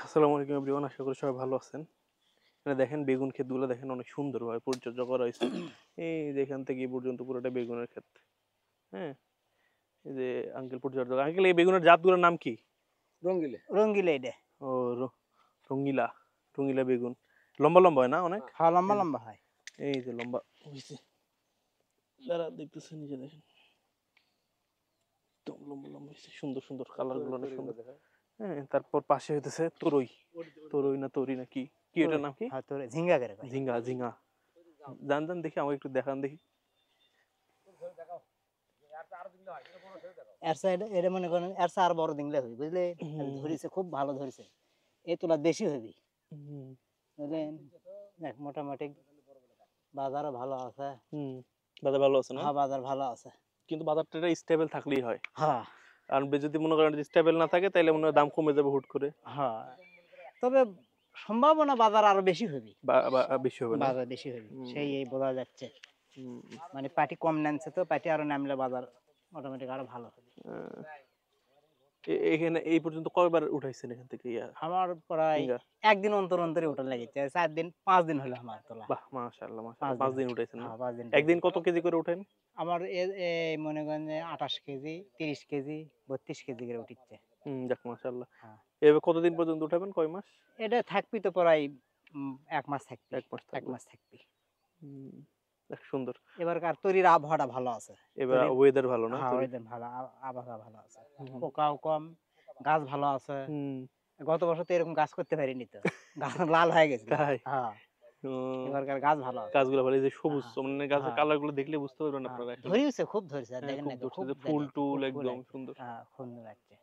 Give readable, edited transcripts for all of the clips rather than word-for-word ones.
আসসালামু আলাইকুম এভরিওয়ান, আশা করি সবাই ভালো আছেন। মানে দেখেন বেগুন ক্ষেতগুলো দেখেন অনেক সুন্দরভাবে পরিচর্যা করা হয়েছে। এই যে এখান থেকে এই পর্যন্ত পুরোটা বেগুনের ক্ষেত। হ্যাঁ, এই যে আঙ্কেল পরিচর্যা, আঙ্কেল এই বেগুনের জাতগুলোর নাম কি? রঙ্গিলে এটা। ও রঙ্গিলা, রঙ্গিলা বেগুন। লম্বা লম্বা হয় না অনেক? হ্যাঁ, লম্বা লম্বা হয়। এই যে লম্বা হয়েছে, যারা দেখতেছেন নিজে দেখেন একদম লম্বা লম্বা হয়েছে, সুন্দর সুন্দর কালারগুলো অনেক সুন্দর। হ্যাঁ, তারপর পাশে হইতেছে তরই, তরই না তরি না কি কি এটার নাম কি? হ্যাঁ, তোর ঝিঙ্গা করে কয়। ঝিঙ্গা, ঝিঙ্গা। জান জান দেখি আমাকে একটু দেখান দেখি। এর সাইড এটা মনে করেন এর আর বড় দিংলে হই বুঝলে, ধরিছে খুব ভালো ধরিছে। এই তোলা দেশি হবি বুঝলেন। দেখ মোটামুটি বাজারও ভালো আছে। বাজার ভালো আছে না? হ্যাঁ, বাজার ভালো আছে, কিন্তু বাজারটা স্টেবল থাকলেই হয়। হ্যাঁ আর যদি মনে করেন স্টেবল না থাকে তাহলে মনে হয় দাম কমে যাবে হুট করে, হ্যাঁ। তবে সম্ভাবনা বাজার আরো বেশি হবি, বা বেশি হবে না। বাজার বেশি হবি সেই এই বোঝা যাচ্ছে। মানে পার্টি কম নামছে তো, পার্টি আরো নামলে বাজার অটোমেটিক আরো ভালো হবে। এখানে এই পর্যন্ত কয়বার উঠাইছেন এখান থেকে? আমার প্রায় একদিন অন্তর অন্তরে ওটা লেগেছে, 4 দিন 5 দিন হলো আমার তোলা। বাহ, মাশাআল্লাহ মাশাআল্লাহ, 5 দিন উঠাইছেন না? হ্যাঁ, 5 দিন। একদিন কত কেজি করে উঠেন? আমার মনে করেন যে 28 কেজি, 30 কেজি, 32 কেজি করে উঠিচ্ছে। যাক মাশাআল্লাহ। হ্যাঁ, এভাবে কতদিন পর্যন্ত উঠাবেন, কয় মাস? এটা থাকবি তো প্রায় 1 মাস থাকবি। 1 মাস 1 থাকবে। মাস থাকবি। যাক সুন্দর। এবারকার তরির আবহাওয়াটা ভালো আছে। এবার ওয়েদার ভালো না? হ্যাঁ, ওয়েদার ভালো, আবহাওয়া ভালো আছে। পোকাও কম, গাছ ভালো আছে। গত বছর তো এরকম গাছ করতে পারিনি তো, গাছ লাল হয়ে গেছে। তাই? হ্যাঁ, এবারকার গাছ ভালো আছে। গাছগুলো ভালো, এই যে সবুজ, মানে গাছের কালার গুলো দেখলে বুঝতে পারবেন আপনারা। ধরিয়েছে, খুব ধরেছে, হ্যাঁ, দেখেন না খুব খুব ধরছে, ফুল টুল একদম সুন্দর। হ্যাঁ, সুন্দর লাগছে।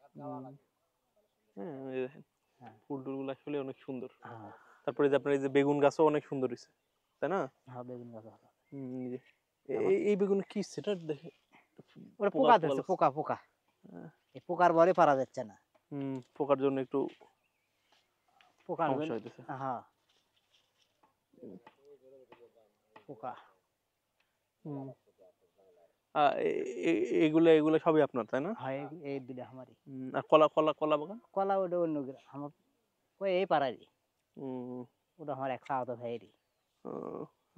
হ্যাঁ, এই দেখেন হ্যাঁ, ফুল টুলগুলো আসলে অনেক সুন্দর। হ্যাঁ, তারপরে যে আপনার এই যে বেগুন গাছও অনেক সুন্দর হয়েছে, তাই না? হ্যাঁ, বেগুন গাছ ভালো। এই যে এই বেগুন কি সেটা দেখে ওরা পোকা ধরছে, পোকা পোকা। এই পোকার বরে পারা যাচ্ছে না। পোকার জন্য একটু পোকার সমস্যা হইতেছে। হ্যাঁ, পোকা। এগুলো এগুলো সবই আপনার, তাই না? হয় এই দুটো আমারই। আর কলা কলা কলা বাগান? কলা ওটা অন্য আমার, ওই এই পাড়ারই। হুম। ওটা আমার এক চাচাতো ভাইয়েরই।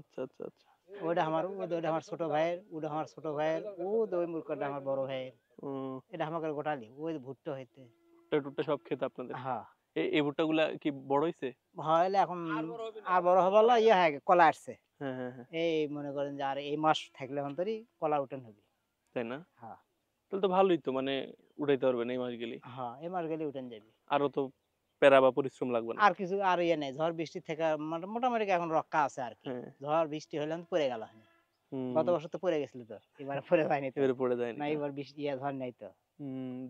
আচ্ছা আচ্ছা আচ্ছা। ওটা আমার, ওটা আমার ছোট ভাইয়ের, ওটা আমার ছোট ভাইয়ের, ওই মুরকাটা আমার বড় ভাইয়ের। এটা আমাকে গোটালি ওই ভুট্টা হইতে। ভুট্টা টুট্টা সব ক্ষেত আপনাদের? হ্যাঁ। এই ভুট্টা গুলা কি বড় হইছে? হইলে এখন আর বড় হবে না, ইয়ে হয়ে কলা আসছে। হ্যাঁ হ্যাঁ হ্যাঁ। এই মনে করেন যে আর এই মাস থাকলে অন্তরই কলা উঠান হবে। তাই না? হ্যাঁ। তাহলে তো ভালোই তো, মানে উঠাইতে পারবেন এই মাস গেলেই। হ্যাঁ, এই মাস গেলে উঠান যাবে। আরো তো প্যারা বা পরিশ্রম লাগবে না। আর কিছু আর ইয়ে নেই, ঝড় বৃষ্টি থেকে মোটামুটি এখন রক্ষা আছে আর কি। ঝড় বৃষ্টি হলে পড়ে গেল। গত বছর তো পড়ে গেছিল তো, এবারে পড়ে যায়নি তো। এবারে পড়ে যায়নি না, এবার বৃষ্টি ঝড় নাই তো।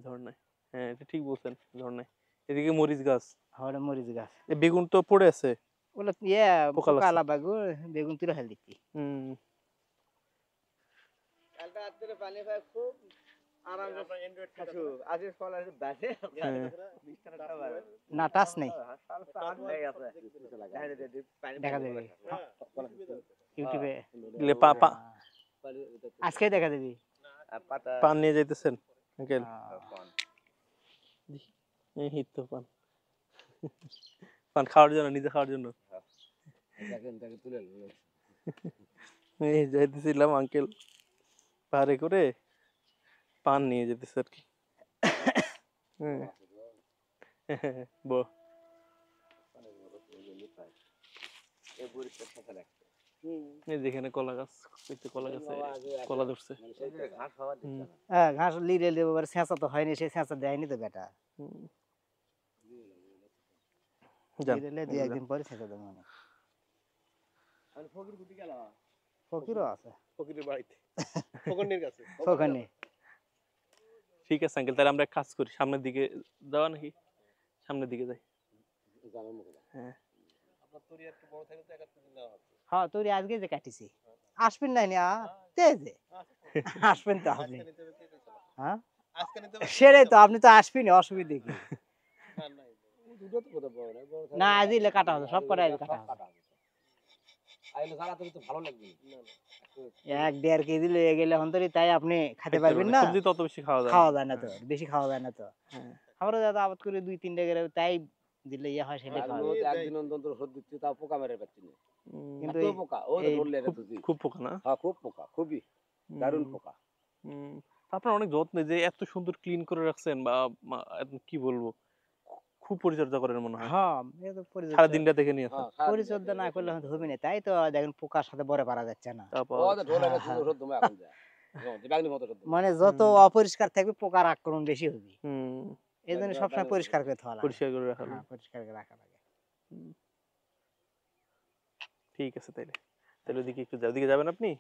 ঝড় নাই। হ্যাঁ, এটা ঠিক বলছেন, ঝড় নাই। এদিকে মরিচ গাছ, হ্যাঁ, মরিচ গাছ। বেগুন তো পড়ে আছে, ওগুলো পোকা পোকা বেগুন, বেগুন তুলে ফেল দিচ্ছি। না, টাচ নেই, দেখা দেবে ইউটিউবে, আজকে দেখা দেবে। পান নিয়ে যাইতেছেন আঙ্কেল? এই তো পান, পান খাওয়ার জন্য, নিজে খাওয়ার জন্য। এই যাইতেছিলাম আঙ্কেল পাহাড়ে করে পান নিয়ে যেতেছে আর কি। যেখানে কলা গাছ, কলা গাছে কলা ধরছে। হ্যাঁ, ঘাস লিরে ছেঁচা তো হয়নি, সে ছেঁচা দেয়নি তো বেটা। দুই একদিন পরে ছেঁচা দেবো। ফকিরও আছে, ফকিরের বাড়িতে, ফকিরের কাছে। ওখানে। ঠিক আছে আঙ্কেল, তাহলে আমরা এক কাজ করি, সামনের দিকে যাওয়া নাকি? সামনের দিকে যাই। হ্যাঁ, হ্যাঁ, তুই আজকে যে কাটিছি আসবেন না তেজে, আসবেন তো আপনি। হ্যাঁ, সেটাই তো, আপনি তো আসবেন, অসুবিধা কি? না, আজ ইলে কাটা হবে, সব কটা কাটা হবে। 1-1.5 কেজি লয়ে গেলে অন্তরি, তাই আপনি খেতে পারবেন না। সবজি তো অত বেশি খাওয়া যায় না তো, বেশি খাওয়া যায় না তো। আমরা যাতে আবাদ করে 2-3 টাকা, তাই দিলে ইয়ে হয় সেটাই আর খাওয়া ও যায়। তো একদিন অন্তর ওষুধ দিচ্ছি তাও পোকা মেরে পাচ্ছি না। কিন্তু এত এই পোকা ও এই ধরলে এটা খুব তুই খুব পোকা না? হ্যাঁ খুব পোকা খুবই দারুণ হুম, পোকা। হুম। আপনার অনেক যত্নে যে এত সুন্দর ক্লিন করে রাখছেন বা কি বলবো, খুব পরিচর্যা করেন মনে হয়। হ্যাঁ এ তো সারা পরিচর্যা দিনটা দেখে নিয়েছেন। হ্যাঁ সারাদিন পরিচর্যা না করলে হয়তো হবে না, তাই তো দেখেন পোকার সাথে বরে পারা যাচ্ছে না। তারপর ও তো ঢোলে হ্যাঁ, গেছে হ্যাঁ। ওষুধ দমে এখন যায় ব্যাগনি মতো ওষুধ দমে। মানে যত হুম। অপরিষ্কার থাকবে পোকার আক্রমণ বেশি হবে। হুম, এই জন্য সবসময় পরিষ্কার করে থাকা লাগে। পরিষ্কার করে রাখা হ্যাঁ লাগে। পরিষ্কার করে রাখা লাগে। হুম, ঠিক আছে তাইলে। তাহলে ওদিকে একটু ওদিকে যাবেন আপনি?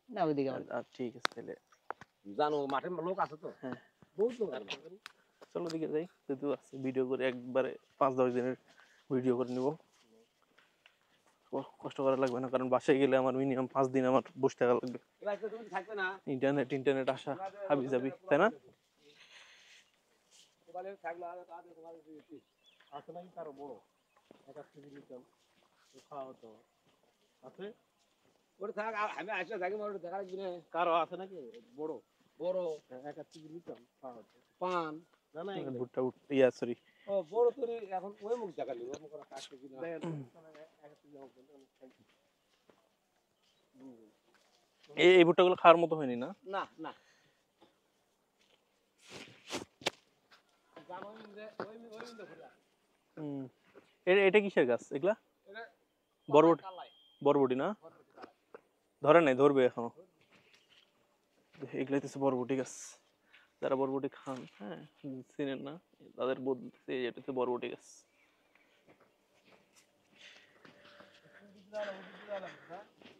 না ওইদিকে আমার ঠিক আছে তাহলে। জানো মাঠের লোক আছে তো হ্যাঁ, বহুত লোক আছে। চলো ওদিকে যাই। যেহেতু আছে ভিডিও করে একবারে 5-10 দিনের ভিডিও করে নিব। কষ্ট করা লাগবে না, কারণ বাসায় গেলে আমার মিনিমাম 5 দিন আমার বসে থাকা লাগবে। এবার তো তুমি থাকবে না ইন্টারনেট আসা হাবি যাবি, তাই না? ওখানে থাকলে আর তাদের তোমার আছে নাকি কারো বড় একটা টিভি নিতাম তো খাওয়া হতো আছে ওটা থাক আমি আসলে থাকি আমার দেখা লাগবে না কারো আছে নাকি বড় বড় একটা টিভি নিতাম খাওয়া হতো পান না না ভুট্টা সরি। ও বড় তোর এখন ওই মুখ দেখা নিব মুখ করা কাটতে কিনা এই ভুট্টাগুলো খাওয়ার মতো হয়নি না? না না জানো যে ওই দেখো হুম। এটা কিসের গাছ এগুলা? এটা বরবটি, কালাই বরবটি না? ধরে নাই, ধরবে এখনো। এগুলাই হচ্ছে বরবটি গাছ। যারা বরবটি খান, হ্যাঁ, চিনেন না, তাদের বলতেছে এটা হচ্ছে বরবটি গাছ।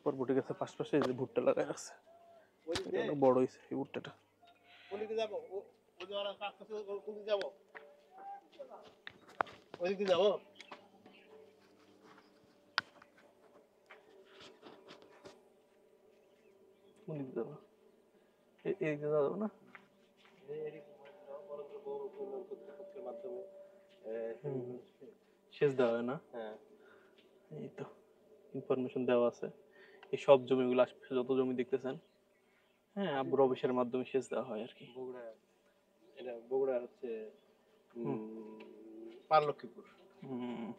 বরবটি গাছের পাশে এই যে ভুট্টা লাগাই আছে, এটা অনেক বড় হয়েছে এই ভুট্টাটা। ওদিকে যাবো ওই যে ওরা কাজ করছে ওদিকে যাবো ওদিকে যাবো কোন দিকে যাবো? এদিকে যাওয়া যাবে না? মাধ্যমে হুম, সেচ দেওয়া হয় না? হ্যাঁ এই তো ইনফরমেশন দেওয়া আছে। এই সব জমিগুলো আশেপাশে যত জমি দেখতেছেন, হ্যাঁ, আব্বুর অফিসের মাধ্যমে সেচ দেওয়া হয় আর কি। বগুড়া এটা বগুড়া হচ্ছে হুম। পারলক্ষীপুর হুম।